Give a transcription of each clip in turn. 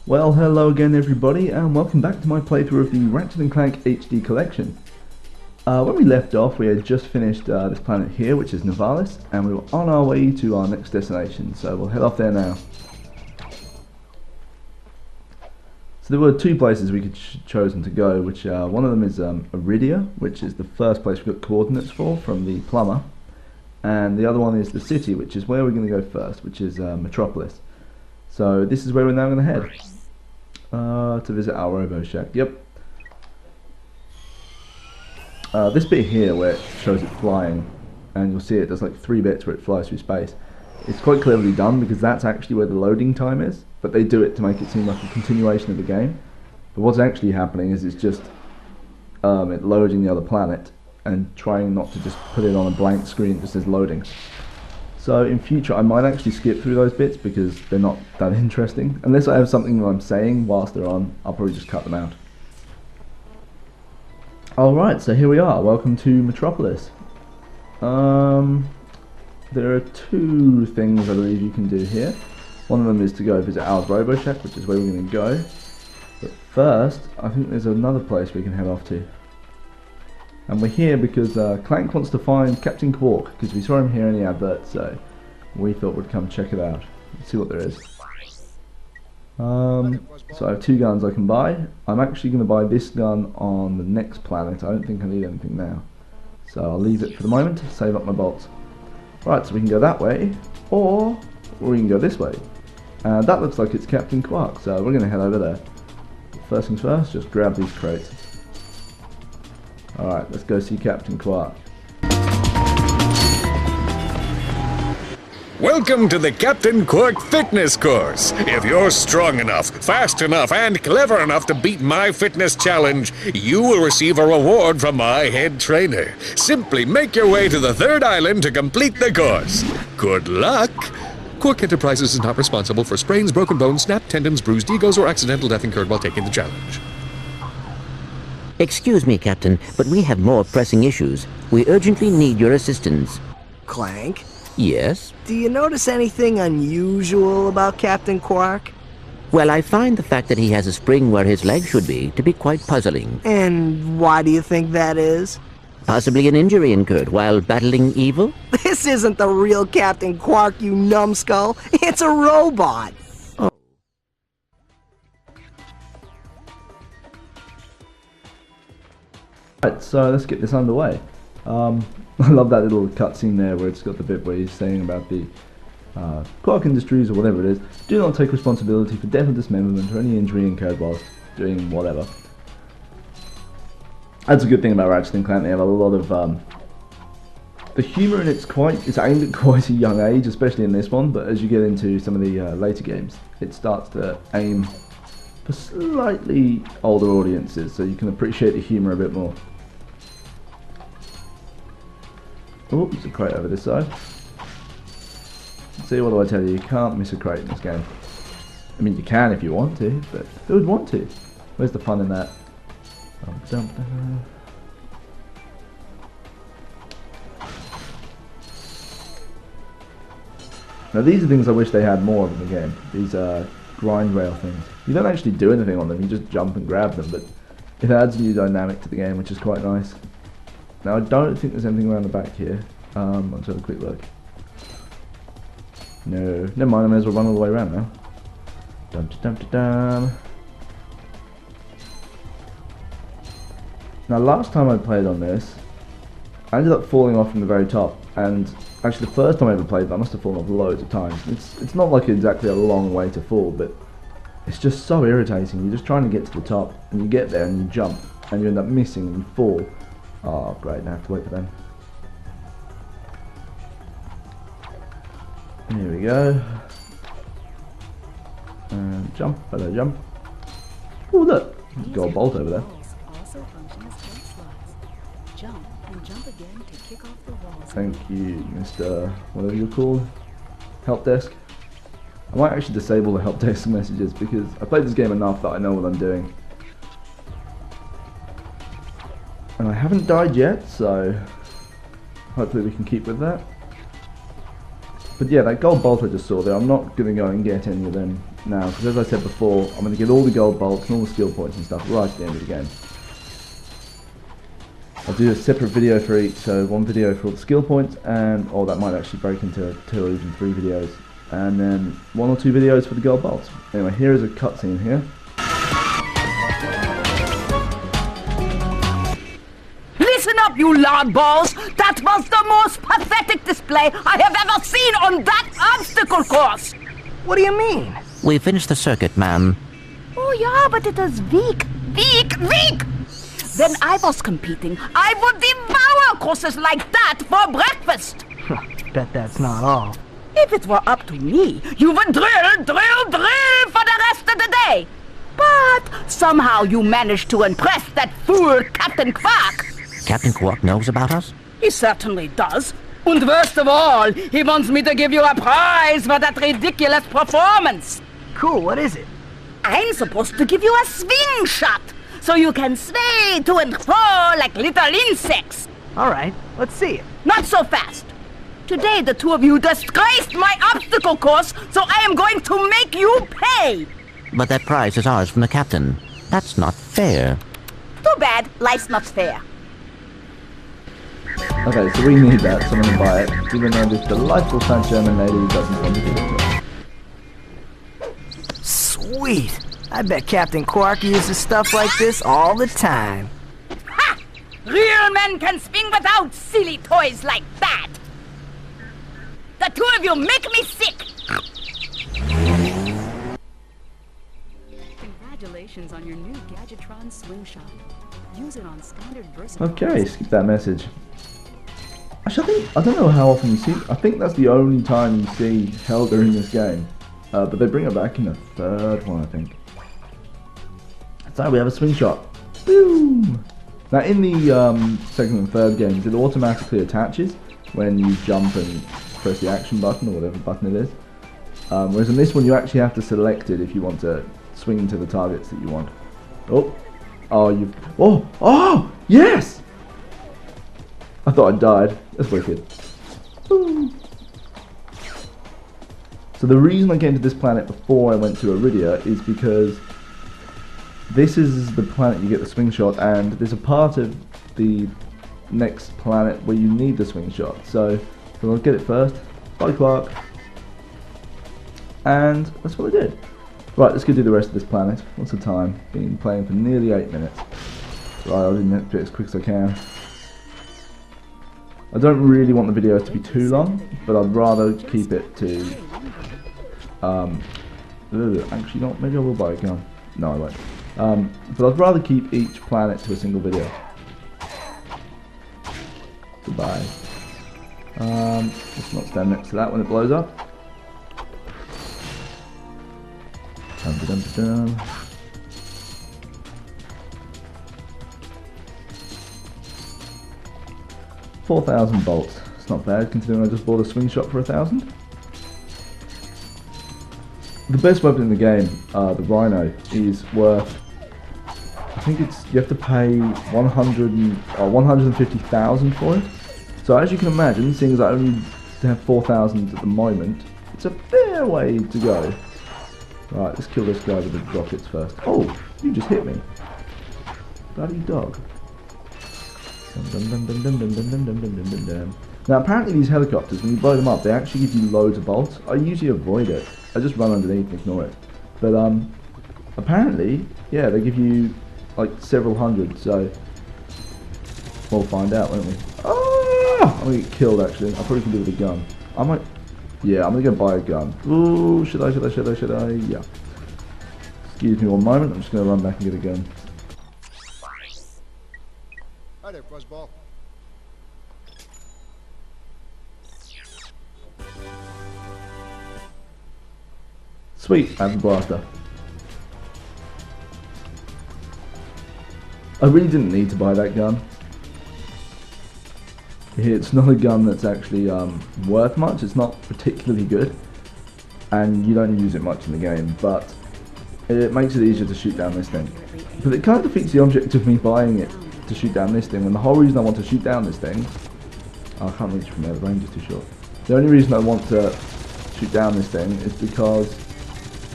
Well, hello again everybody, and welcome back to my playthrough of the Ratchet and Clank HD collection. When we left off, we had just finished this planet here, which is Metropolis, and we were on our way to our next destination, so we'll head off there now. So there were two places we could chosen to go, which one of them is Iridia, which is the first place we got coordinates for from the plumber, and the other one is the city, which is where we're going to go first, which is Metropolis. So this is where we're now going to head. To visit our Robo Shack. Yep. This bit here where it shows it flying, and you'll see it does like 3 bits where it flies through space. It's quite cleverly done because that's actually where the loading time is, but they do it to make it seem like a continuation of the game. But what's actually happening is it's just it loading the other planet and trying not to just put it on a blank screen just as loading. So in future I might actually skip through those bits because they're not that interesting. Unless I have something that I'm saying whilst they're on, I'll probably just cut them out. Alright, so here we are. Welcome to Metropolis. There are 2 things I believe you can do here. One of them is to go visit our Robo Shack, which is where we're going to go. But first, I think there's another place we can head off to. And we're here because Clank wants to find Captain Quark, because we saw him here in the advert, so we thought we'd come check it out. Let's see what there is. So I have 2 guns I can buy. I'm actually going to buy this gun on the next planet. I don't think I need anything now. So I'll leave it for the moment, save up my bolts. Right, so we can go that way, or we can go this way. That looks like it's Captain Quark, so we're going to head over there. First things first, just grab these crates. Alright, let's go see Captain Quark. Welcome to the Captain Quark fitness course. If you're strong enough, fast enough, and clever enough to beat my fitness challenge, you will receive a reward from my head trainer. Simply make your way to the 3rd island to complete the course. Good luck! Quark Enterprises is not responsible for sprains, broken bones, snapped tendons, bruised egos, or accidental death incurred while taking the challenge. Excuse me, Captain, but we have more pressing issues. We urgently need your assistance. Clank? Yes? Do you notice anything unusual about Captain Quark? Well, I find the fact that he has a spring where his leg should be to be quite puzzling. And why do you think that is? Possibly an injury incurred while battling evil? This isn't the real Captain Quark, you numbskull. It's a robot. Oh. Right, so let's get this underway. I love that little cutscene there where it's got the bit where he's saying about the Quark Industries or whatever it is. Do not take responsibility for death or dismemberment or any injury incurred whilst doing whatever. That's a good thing about Ratchet and Clank. They have a lot of the humour, and it's aimed at quite a young age, especially in this one. But as you get into some of the later games, it starts to aim for slightly older audiences, so you can appreciate the humour a bit more. Oh, there's a crate over this side. See, what do I tell you? You can't miss a crate in this game. I mean, you can if you want to, but who would want to? Where's the fun in that? Now these are things I wish they had more of in the game. These grind rail things. You don't actually do anything on them, you just jump and grab them, but it adds a new dynamic to the game, which is quite nice. Now I don't think there's anything around the back here. Let's have a quick look. No, never mind, I may as well run all the way around now. Dum -dum -dum -dum -dum. Now last time I played on this, I ended up falling off from the very top, and actually the first time I ever played I must have fallen off loads of times. It's not like exactly a long way to fall, but it's just so irritating. You're just trying to get to the top, and you get there and you jump, and you end up missing and you fall. Oh great, I have to wait for them. Here we go. And jump, hello jump. Oh look, there's a gold bolt over there. Thank you, Mr. whatever you're called. Help desk. I might actually disable the help desk messages because I played this game enough that I know what I'm doing. And I haven't died yet, so hopefully we can keep with that. But yeah, that gold bolt I just saw there, I'm not going to go and get any of them now, because as I said before, I'm going to get all the gold bolts and all the skill points and stuff right at the end of the game. I'll do a separate video for each, so one video for all the skill points, and that might actually break into 2 or even 3 videos, and then 1 or 2 videos for the gold bolts. Anyway, here is a cutscene here. Listen up, you loudballs! That was the most pathetic display I have ever seen on that obstacle course! What do you mean? We finished the circuit, ma'am. Oh yeah, but it is weak. When I was competing, I would devour courses like that for breakfast. Bet that's not all. If it were up to me, you would drill for the rest of the day. But somehow you managed to impress that fool Captain Quark. Captain Quark knows about us? He certainly does. And worst of all, he wants me to give you a prize for that ridiculous performance. Cool, what is it? I'm supposed to give you a swing shot, so you can sway to and fro like little insects. Alright, let's see it. Not so fast. Today the 2 of you disgraced my obstacle course, so I am going to make you pay. But that prize is ours from the captain. That's not fair. Too bad, life's not fair. Okay, so we need that, so I'm going to buy it, even though this delightful French German lady doesn't want to do it. Sweet! I bet Captain Quark uses stuff like this all the time. Ha! Real men can swing without silly toys like that. The 2 of you make me sick. Congratulations on your new Gadgetron swing shot. Use it on standard versatile. Okay, skip that message. Actually, I don't know how often you see. I think that's the only time you see Helga in this game, but they bring her back in the 3rd one, I think. So we have a swing shot. Boom! Now in the 2nd and 3rd games, it automatically attaches when you jump and press the action button or whatever button it is. Whereas in this one, you actually have to select it if you want to swing to the targets that you want. Oh, yes! I thought I died. That's wicked. Ooh. So the reason I came to this planet before I went to Iridia is because this is the planet you get the swing shot, and there's a part of the next planet where you need the swing shot. So I'll get it first. Bye, Quark. And that's what I did. Right, let's go do the rest of this planet. What's the time? Been playing for nearly 8 minutes. Right, I'll do it as quick as I can. I don't really want the videos to be too long, but I'd rather keep it to... actually not, maybe I will buy a gun. No, I won't. But I'd rather keep each planet to a single video. Goodbye. Let's not stand next to that when it blows up. Dun, dun, dun, dun. $4,000 bolts. It's not bad considering I just bought a swing shot for 1,000. The best weapon in the game, the Rhino, is worth. I think you have to pay 150,000 for it. So as you can imagine, seeing as I only have 4,000 at the moment, it's a fair way to go. Right, let's kill this guy with the rockets first. Oh, you just hit me. Bloody dog. Now apparently these helicopters, when you blow them up, they actually give you loads of bolts. I usually avoid it. I just run underneath and ignore it. But apparently, yeah, they give you like several hundred, so we'll find out, won't we? Ah! I'm gonna get killed actually. I probably can do it with a gun. I might. Yeah, I'm gonna go buy a gun. Ooh, should I? Yeah. Excuse me one moment. I'm just gonna run back and get a gun. Hi there, Fuzzball. Sweet, I have a blaster. I really didn't need to buy that gun. It's not a gun that's actually worth much. It's not particularly good, and you don't use it much in the game, but it makes it easier to shoot down this thing. But it kind of defeats the object of me buying it to shoot down this thing, when the whole reason I want to shoot down this thing... Oh, I can't reach from there, the range is too short. The only reason I want to shoot down this thing is because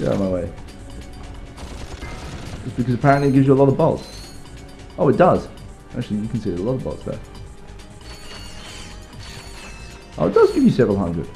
Get out of my way. It's because apparently it gives you a lot of bolts. Oh, it does. Actually, you can see a lot of bolts there. Oh, it does give you several hundred.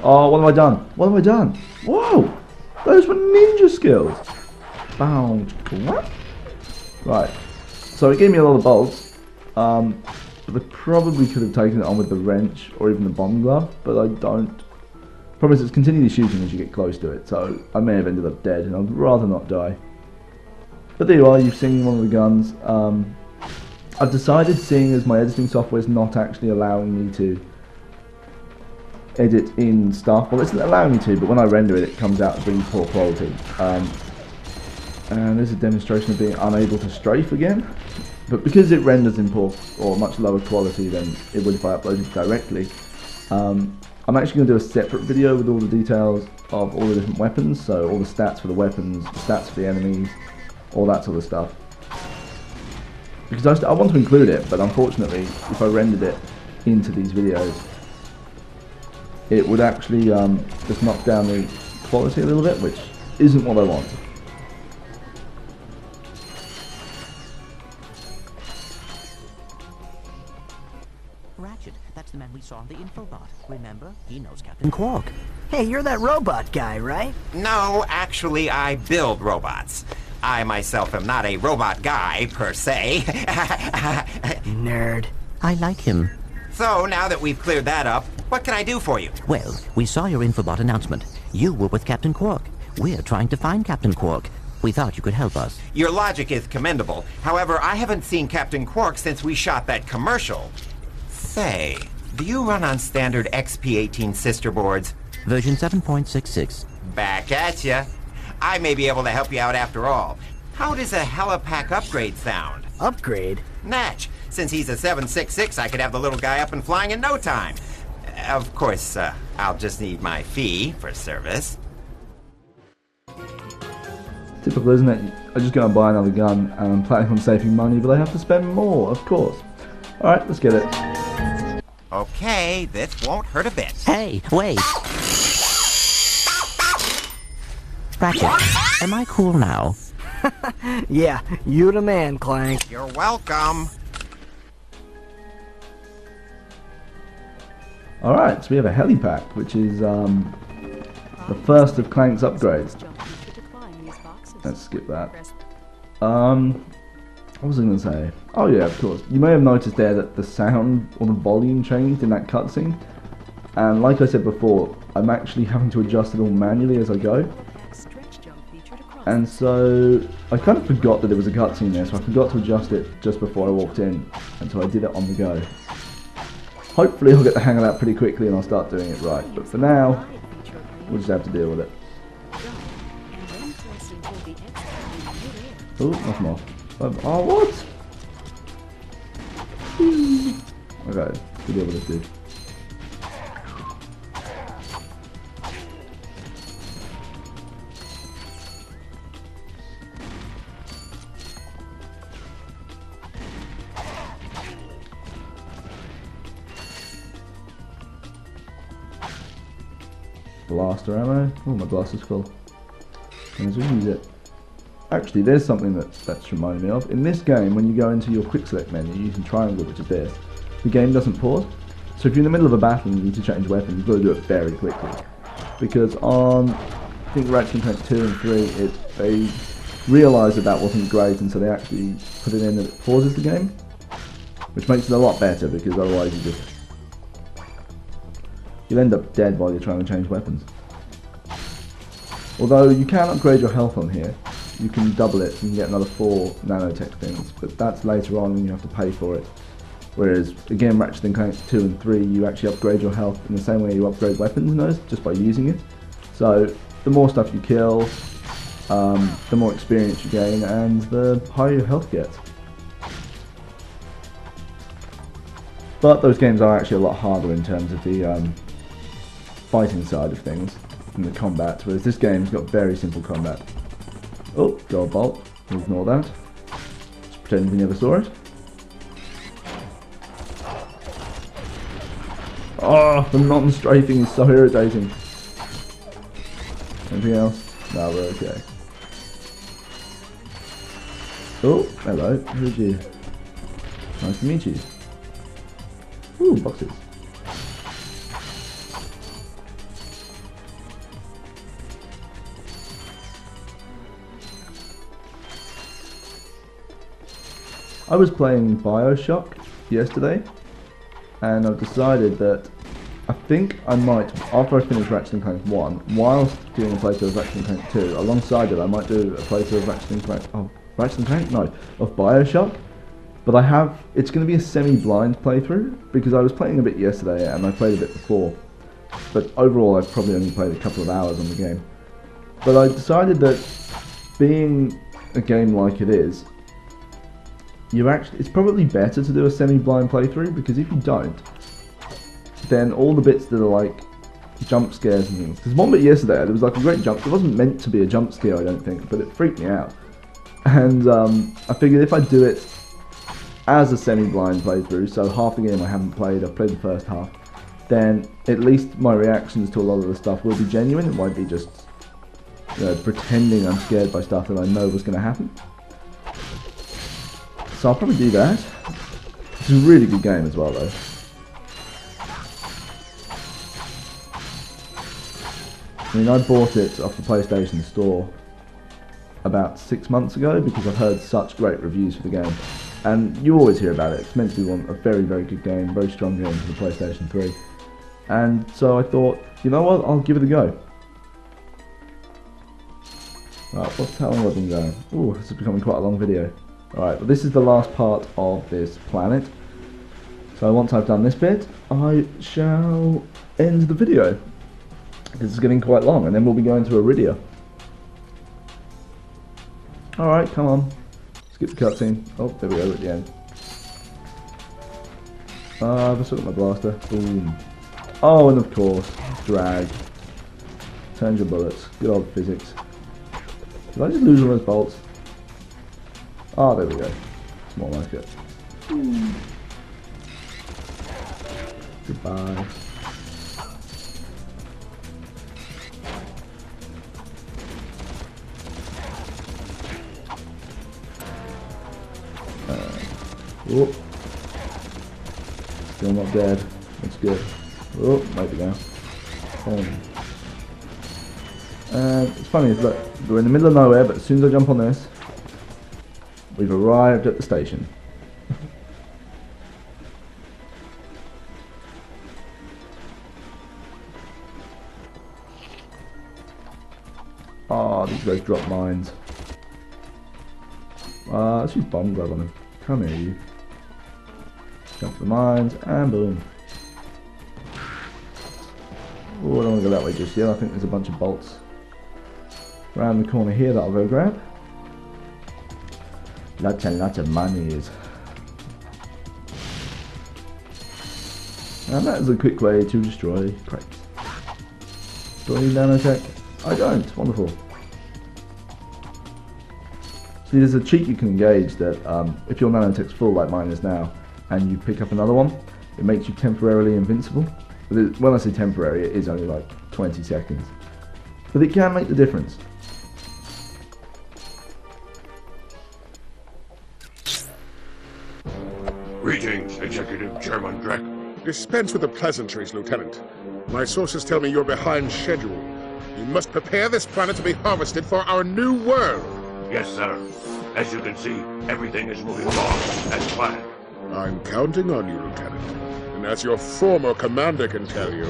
Oh, what have I done? What have I done? Whoa! Those were ninja skills. Bound. What? Right. So it gave me a lot of bolts. But I probably could have taken it on with the wrench or even the bomb glove, but I don't. Problem is, it's continually shooting as you get close to it, so I may have ended up dead, and I'd rather not die. But there you are, you've seen one of the guns. I've decided, seeing as my editing software is not actually allowing me to edit in stuff, well, it's allowing me to, but when I render it, it comes out as really poor quality. And there's a demonstration of being unable to strafe again. But because it renders in poor or much lower quality than it would if I uploaded it directly, I'm actually going to do a separate video with all the details of all the different weapons, so all the stats for the weapons, the stats for the enemies, all that sort of stuff. Because I want to include it, but unfortunately, if I rendered it into these videos, it would actually just knock down the quality a little bit, which isn't what I want. Ratchet, that's the man we saw on the infobot. Remember? He knows Captain Quark. Hey, you're that robot guy, right? No, actually, I build robots. I myself am not a robot guy, per se. Nerd. I like him. So, now that we've cleared that up, what can I do for you? Well, we saw your infobot announcement. You were with Captain Quark. We're trying to find Captain Quark. We thought you could help us. Your logic is commendable. However, I haven't seen Captain Quark since we shot that commercial. Say, do you run on standard XP18 sister boards? Version 7.66. Back at ya. I may be able to help you out after all. How does a helipack upgrade sound? Upgrade? Natch. Since he's a 766, I could have the little guy up and flying in no time. Of course, I'll just need my fee for service. Typical, isn't it? I just go and buy another gun, and I'm planning on saving money, but I have to spend more, of course. Alright, let's get it. Okay, this won't hurt a bit. Hey, wait! Ratchet, am I cool now? Yeah, you the man, Clank. You're welcome. Alright, so we have a helipack, which is the first of Clank's upgrades. Let's skip that. What was I going to say? Oh yeah, of course. You may have noticed there that the sound or the volume changed in that cutscene. And like I said before, I'm actually having to adjust it all manually as I go. And so I kind of forgot that there was a cutscene there, so I forgot to adjust it just before I walked in. And so I did it on the go. Hopefully I'll get the hang of that pretty quickly and I'll start doing it right. But for now, we'll just have to deal with it. Oh, nothing more. Oh, what? Okay, we'll deal with this dude. Blaster ammo. Oh, my blaster's full. And we'll use it. Actually, there's something that's reminded me of. In this game, when you go into your quick select menu using triangle, which is this, the game doesn't pause. So if you're in the middle of a battle and you need to change weapon, you've got to do it very quickly. Because on, I think Ratchet and Clank 2 and 3, they realised that wasn't great, and so they actually put it in that it pauses the game, which makes it a lot better, because otherwise you'll end up dead while you're trying to change weapons. Although you can upgrade your health on here. You can double it, so you can get another 4 nanotech things, but that's later on and you have to pay for it. Whereas, again, Ratchet and Clank 2 and 3, you actually upgrade your health in the same way you upgrade weapons in those, just by using it. So, the more stuff you kill, the more experience you gain, and the higher your health gets. But those games are actually a lot harder in terms of the fighting side of things, and the combat, whereas this game's got very simple combat. Oh, gold bolt. We'll ignore that. Just pretend we never saw it. Oh, the non-strafing is so irritating. Anything else? No, we're okay. Oh, hello. Who's you? Nice to meet you. Ooh, boxes. I was playing BioShock yesterday, and I've decided that I think I might, after I finish Ratchet and Clank 1, whilst doing a playthrough of Ratchet and Clank 2, alongside it I might do a playthrough of Ratchet and Clank, of BioShock. But it's going to be a semi-blind playthrough, because I was playing a bit yesterday and I played a bit before. But overall I've probably only played a couple of hours on the game. But I decided that being a game like it is, it's probably better to do a semi-blind playthrough, because if you don't, then all the bits that are like jump scares and things. There's one bit yesterday, there was like a great jump. It wasn't meant to be a jump scare, I don't think, but it freaked me out. And I figured if I do it as a semi-blind playthrough, so half the game I haven't played, I've played the first half, then at least my reactions to a lot of the stuff will be genuine. It won't be just, you know, pretending I'm scared by stuff that I know was going to happen. So I'll probably do that. It's a really good game as well, though. I mean, I bought it off the PlayStation Store about 6 months ago because I've heard such great reviews for the game. And you always hear about it. It's meant to be a very, very good game, very strong game for the PlayStation 3. And so I thought, you know what, I'll give it a go. Right, how long have I been going? Ooh, this is becoming quite a long video. Alright, well this is the last part of this planet. So once I've done this bit, I shall end the video. This is getting quite long, and then we'll be going to Iridia. Alright, come on. Skip the cutscene. Oh, there we go at the end. I've still got my blaster. Boom. Oh, and of course, drag. Turns your bullets. Good old physics. Did I just lose all those bolts? Oh, there we go. It's more like it. Goodbye. Oh. Still not dead. That's good. Oh, maybe now. Boom. And it's funny, look, we're in the middle of nowhere, but as soon as I jump on this, we've arrived at the station. Oh, these guys drop mines. Let's use bomb glove on him. Come here, you. Jump the mines, and boom. Oh, I don't want to go that way just yet. I think there's a bunch of bolts around the corner here that I'll go grab. Lots and lots of monies. And that is a quick way to destroy crates. Do I need nanotech? I don't. Wonderful. See, there's a cheat you can engage that if your nanotech's full like mine is now, and you pick up another one, it makes you temporarily invincible. But when I say temporary, it is only like 20 seconds. But it can make the difference. Greetings, Executive Chairman Drek. Dispense with the pleasantries, Lieutenant. My sources tell me you're behind schedule. You must prepare this planet to be harvested for our new world. Yes, sir. As you can see, everything is moving along as planned. I'm counting on you, Lieutenant. And as your former commander can tell you,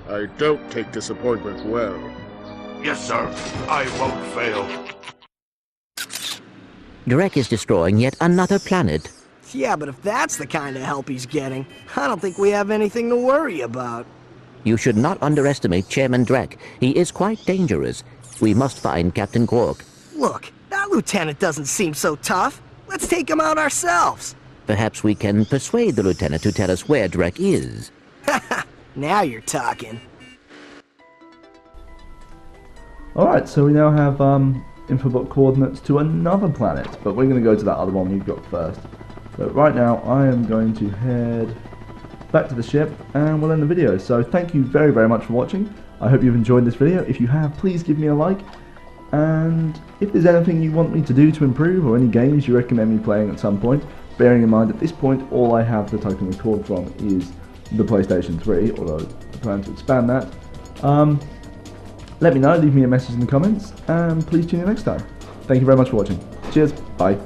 I don't take disappointment well. Yes, sir. I won't fail. Drek is destroying yet another planet. Yeah, but if that's the kind of help he's getting, I don't think we have anything to worry about. You should not underestimate Chairman Drek. He is quite dangerous. We must find Captain Quark. Look, that lieutenant doesn't seem so tough. Let's take him out ourselves. Perhaps we can persuade the lieutenant to tell us where Drek is. Now you're talking. Alright, so we now have infobot coordinates to another planet, but we're going to go to that other one we've got first. So right now I am going to head back to the ship and we'll end the video. So thank you very, very much for watching. I hope you've enjoyed this video. If you have, please give me a like. And if there's anything you want me to do to improve, or any games you recommend me playing at some point, bearing in mind at this point all I have to type and record from is the PlayStation 3, although I plan to expand that. Let me know, leave me a message in the comments, and please tune in next time. Thank you very much for watching. Cheers, bye.